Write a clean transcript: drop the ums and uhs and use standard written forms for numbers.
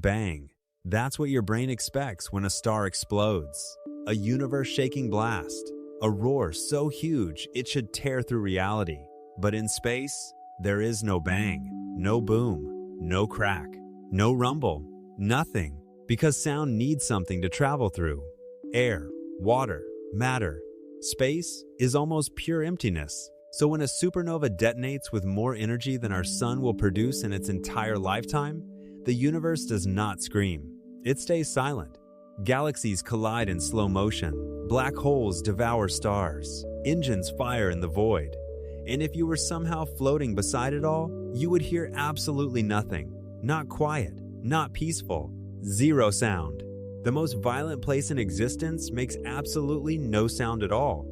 bang. That's what your brain expects when a star explodes. A universe-shaking blast. A roar so huge it should tear through reality. But in space, there is no bang, no boom, no crack, no rumble, nothing. Because sound needs something to travel through. Air, water, matter. Space is almost pure emptiness. So when a supernova detonates with more energy than our sun will produce in its entire lifetime, the universe does not scream. It stays silent. Galaxies collide in slow motion. Black holes devour stars. Engines fire in the void. And if you were somehow floating beside it all, you would hear absolutely nothing. Not quiet, not peaceful, zero sound. The most violent place in existence makes absolutely no sound at all.